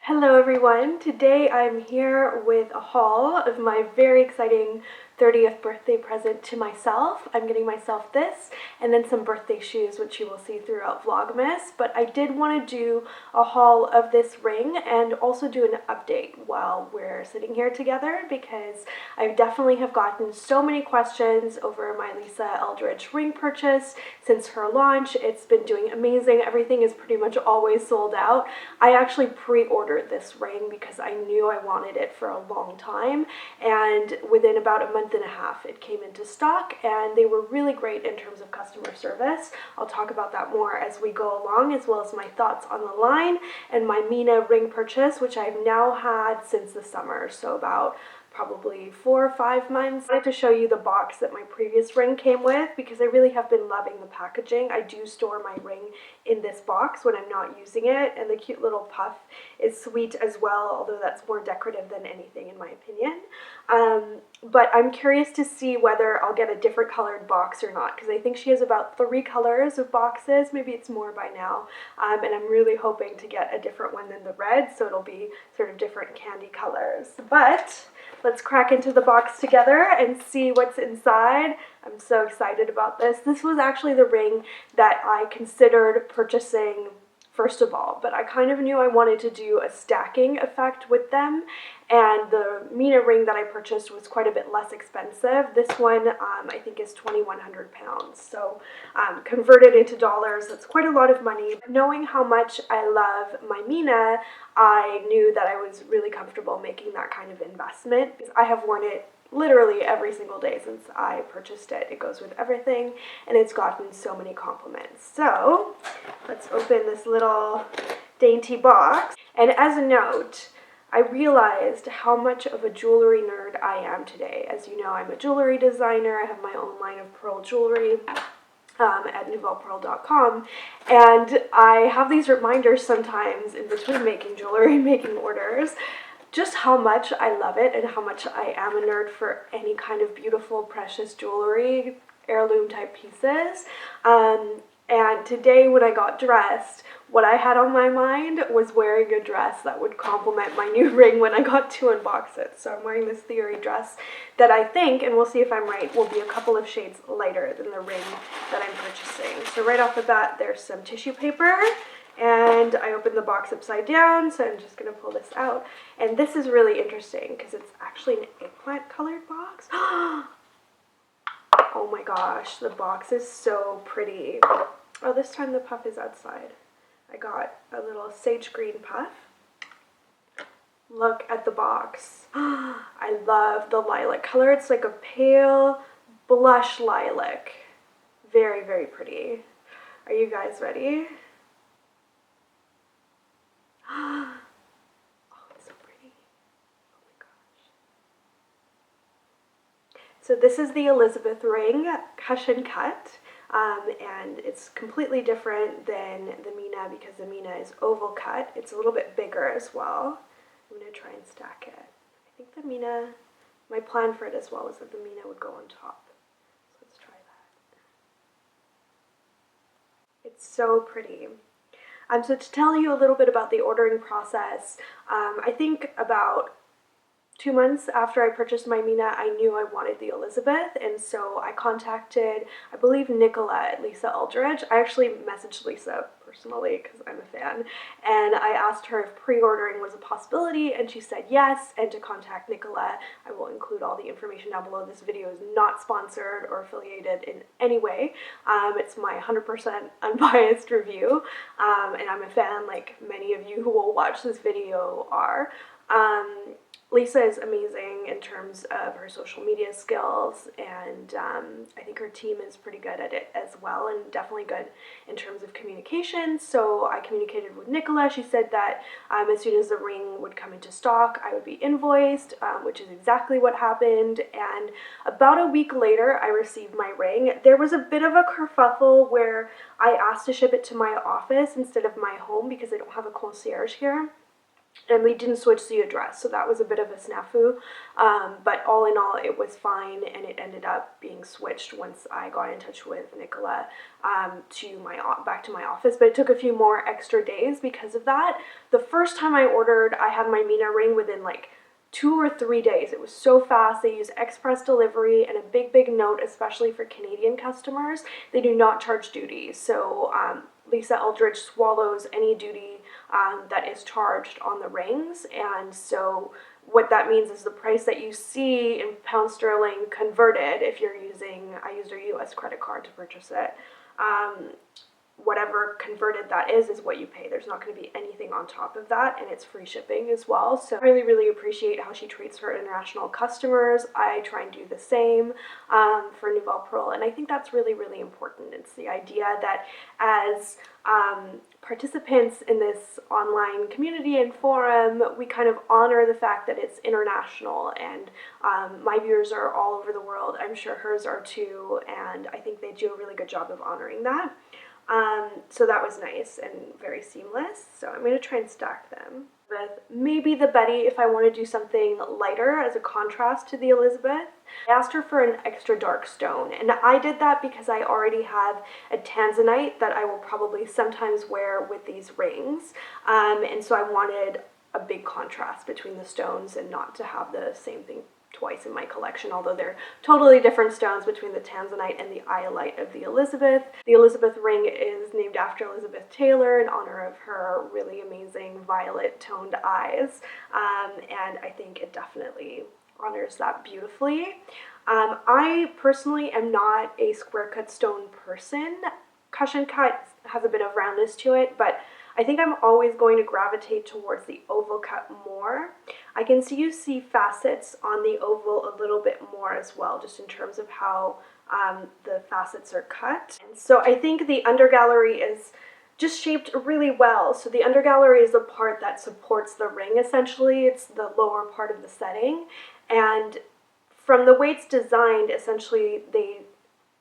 Hello everyone, today I'm here with a haul of my very exciting 30th birthday present to myself. I'm getting myself this and then some birthday shoes, which you will see throughout Vlogmas, but I did want to do a haul of this ring and also do an update while we're sitting here together, because I definitely have gotten so many questions over my Lisa Eldridge ring purchase since her launch. It's been doing amazing. Everything is pretty much always sold out. I actually pre-ordered this ring because I knew I wanted it for a long time, and within about a month and a half it came into stock, and they were really great in terms of customer service. I'll talk about that more as we go along, as well as my thoughts on the line and my Meena ring purchase, which I've now had since the summer, so about probably 4 or 5 months. I wanted to show you the box that my previous ring came with because I really have been loving the packaging. I do store my ring in this box when I'm not using it, and the cute little puff is sweet as well, although that's more decorative than anything in my opinion. But I'm curious to see whether I'll get a different colored box or not, because I think she has about 3 colors of boxes, maybe it's more by now, and I'm really hoping to get a different one than the red, so it'll be sort of different candy colors. But let's crack into the box together and see what's inside. I'm so excited about this. This was actually the ring that I considered purchasing first of all, but I kind of knew I wanted to do a stacking effect with them, and the Meena ring that I purchased was quite a bit less expensive. This one I think is 2,100 pounds, so converted into dollars, that's quite a lot of money. Knowing how much I love my Meena, I knew that I was really comfortable making that kind of investment, because I have worn it literally every single day since I purchased it. It goes with everything, and it's gotten so many compliments. So let's open this little dainty box. And as a note, I realized how much of a jewelry nerd I am today. As you know, I'm a jewelry designer. I have my own line of pearl jewelry at nouvellepearl.com, and I have these reminders sometimes in between making jewelry and making orders, just how much I love it and how much I am a nerd for any kind of beautiful, precious jewelry, heirloom type pieces. And today when I got dressed, what I had on my mind was wearing a dress that would complement my new ring when I got to unbox it. So I'm wearing this theory dress that I think, and we'll see if I'm right, will be a couple of shades lighter than the ring that I'm purchasing. So right off the bat, there's some tissue paper. And I opened the box upside down, so I'm just going to pull this out. And this is really interesting because it's actually an eggplant colored box. Oh my gosh, the box is so pretty. Oh, this time the puff is outside. I got a little sage green puff. Look at the box. I love the lilac color. It's like a pale blush lilac. Very, very pretty. Are you guys ready? Oh, it's so pretty. Oh my gosh. So this is the Elizabeth ring, cushion cut, and it's completely different than the Meena because the Meena is oval cut. It's a little bit bigger as well. I'm going to try and stack it. I think the Meena, my plan for it as well was that the Meena would go on top. So let's try that. It's so pretty. So to tell you a little bit about the ordering process, I think about 2 months after I purchased my Meena, I knew I wanted the Elizabeth, and so I contacted, I believe, Nicola at Lisa Eldridge. I actually messaged Lisa personally because I'm a fan, and I asked her if pre-ordering was a possibility, and she said yes, and to contact Nicola. I will include all the information down below. This video is not sponsored or affiliated in any way. It's my 100% unbiased review, and I'm a fan, like many of you who will watch this video are. Lisa is amazing in terms of her social media skills, and I think her team is pretty good at it as well, and definitely good in terms of communication. So I communicated with Nicola. She said that as soon as the ring would come into stock, I would be invoiced, which is exactly what happened. And about a week later, I received my ring. There was a bit of a kerfuffle where I asked to ship it to my office instead of my home because I don't have a concierge here. and we didn't switch the address, so that was a bit of a snafu, but all in all it was fine, and it ended up being switched once I got in touch with Nicola back to my office, but it took a few more extra days because of that. The first time I ordered, I had my Meena Ring within like 2 or 3 days. It was so fast. They use express delivery, and a big note, especially for Canadian customers, they do not charge duty. So Lisa Eldridge swallows any duty that is charged on the rings, and so what that means is the price that you see in pound sterling converted, if you're using, I used a US credit card to purchase it, whatever converted that is what you pay. There's not going to be anything on top of that, and it's free shipping as well. So I really appreciate how she treats her international customers. I try and do the same for Nouvelle Pearl, and I think that's really important. It's the idea that as participants in this online community and forum, we kind of honor the fact that it's international, and my viewers are all over the world. I'm sure hers are too, and I think they do a really good job of honoring that. So that was nice and very seamless. So I'm going to try and stack them with maybe the Betty if I want to do something lighter as a contrast to the Elizabeth. I asked her for an extra dark stone, and I did that because I already have a tanzanite that I will probably sometimes wear with these rings, and so I wanted a big contrast between the stones and not to have the same thing twice in my collection, although they're totally different stones between the tanzanite and the iolite of the Elizabeth. The Elizabeth ring is named after Elizabeth Taylor in honor of her really amazing violet toned eyes, and I think it definitely honors that beautifully. I personally am not a square cut stone person. Cushion cut has a bit of roundness to it, but I think I'm always going to gravitate towards the oval cut more. I can see facets on the oval a little bit more as well, just in terms of how the facets are cut. And so I think the undergallery is just shaped really well. So the undergallery is the part that supports the ring, essentially. It's the lower part of the setting. And from the way it's designed, essentially they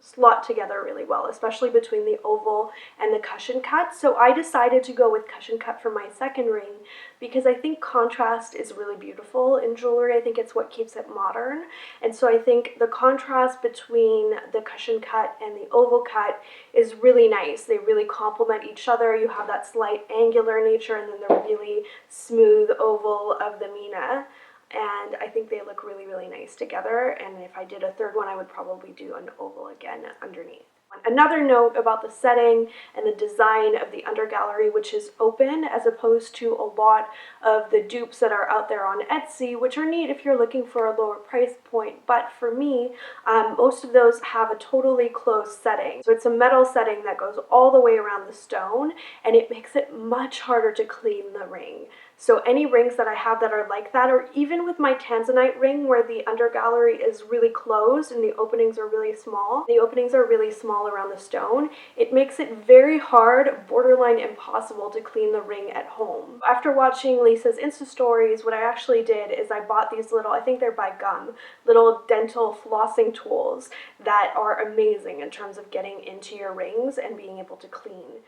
slot together really well, especially between the oval and the cushion cut. So I decided to go with cushion cut for my second ring because I think contrast is really beautiful in jewelry. I think it's what keeps it modern. And so I think the contrast between the cushion cut and the oval cut is really nice. They really complement each other. You have that slight angular nature and then the really smooth oval of the Meena. And I think they look really nice together, and if I did a third one, I would probably do an oval again underneath. Another note about the setting and the design of the undergallery, which is open as opposed to a lot of the dupes that are out there on Etsy, which are neat if you're looking for a lower price point, but for me, most of those have a totally closed setting. So it's a metal setting that goes all the way around the stone, and it makes it much harder to clean the ring. So any rings that I have that are like that, or even with my tanzanite ring where the undergallery is really closed and the openings are really small around the stone, it makes it very hard, borderline impossible to clean the ring at home. After watching Lisa's Insta stories, what I actually did is I bought these little, I think they're by Gum, little dental flossing tools that are amazing in terms of getting into your rings and being able to clean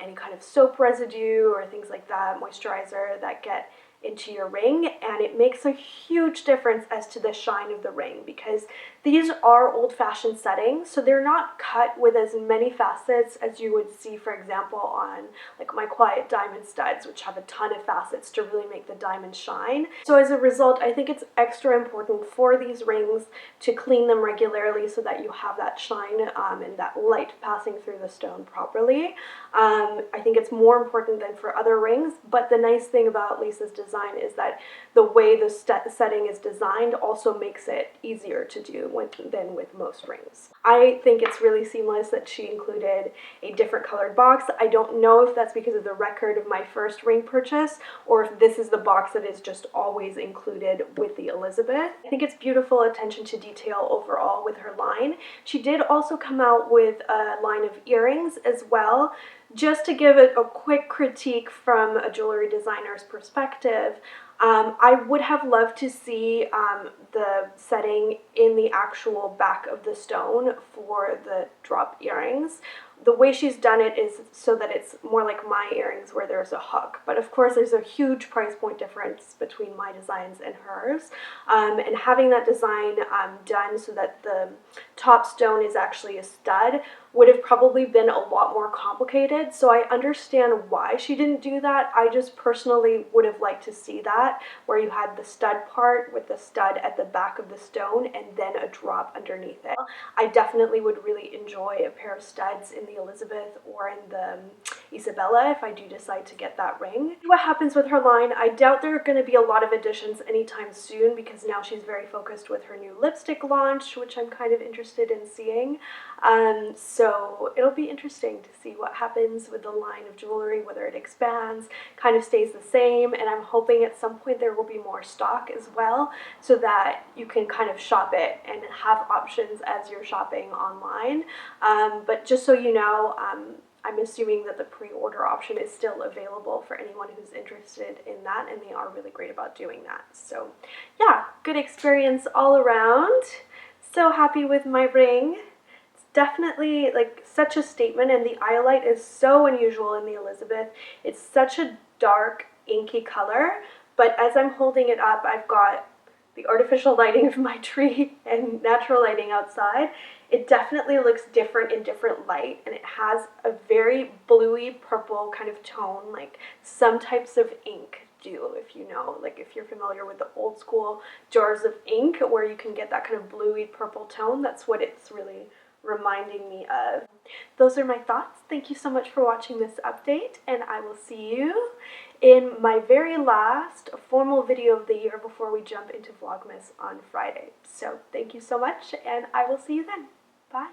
any kind of soap residue or things like that, moisturizer that get into your ring, and it makes a huge difference as to the shine of the ring because these are old-fashioned settings, so they're not cut with as many facets as you would see, for example, on like my quiet diamond studs, which have a ton of facets to really make the diamond shine. So as a result, I think it's extra important for these rings to clean them regularly so that you have that shine and that light passing through the stone properly. I think it's more important than for other rings, but the nice thing about Lisa's design is that the way the setting is designed also makes it easier to do than with most rings. I think it's really seamless that she included a different colored box. I don't know if that's because of the record of my first ring purchase or if this is the box that is just always included with the Elizabeth. I think it's beautiful attention to detail overall with her line. She did also come out with a line of earrings as well. Just to give it a quick critique from a jewelry designer's perspective, I would have loved to see the setting in the actual back of the stone for the drop earrings. the way she's done it is so that it's more like my earrings where there's a hook. But of course there's a huge price point difference between my designs and hers. And having that design done so that the top stone is actually a stud would have probably been a lot more complicated. So I understand why she didn't do that. I just personally would have liked to see that, where you had the stud part with the stud at the back of the stone and then a drop underneath it. I definitely would really enjoy a pair of studs in the Elizabeth or in the Isabella if I do decide to get that ring. What happens with her line? I doubt there are going to be a lot of additions anytime soon, because now she's very focused with her new lipstick launch, which I'm kind of interested in seeing. So it'll be interesting to see what happens with the line of jewelry, whether it expands, kind of stays the same, and I'm hoping at some point there will be more stock as well, so that you can kind of shop it and have options as you're shopping online. But just so you know, I'm assuming that the pre-order option is still available for anyone who's interested in that, and they are really great about doing that. So yeah, good experience all around. So happy with my ring. Definitely like such a statement, and the eyelight is so unusual in the Elizabeth. It's such a dark inky color, but as I'm holding it up, I've got the artificial lighting of my tree and natural lighting outside. It definitely looks different in different light, and it has a very bluey purple kind of tone, like some types of ink do, if you know, like if you're familiar with the old school jars of ink where you can get that kind of bluey purple tone. That's what it's really reminding me of. Those are my thoughts. Thank you so much for watching this update, and I will see you in my very last formal video of the year before we jump into Vlogmas on Friday. So thank you so much, and I will see you then. Bye.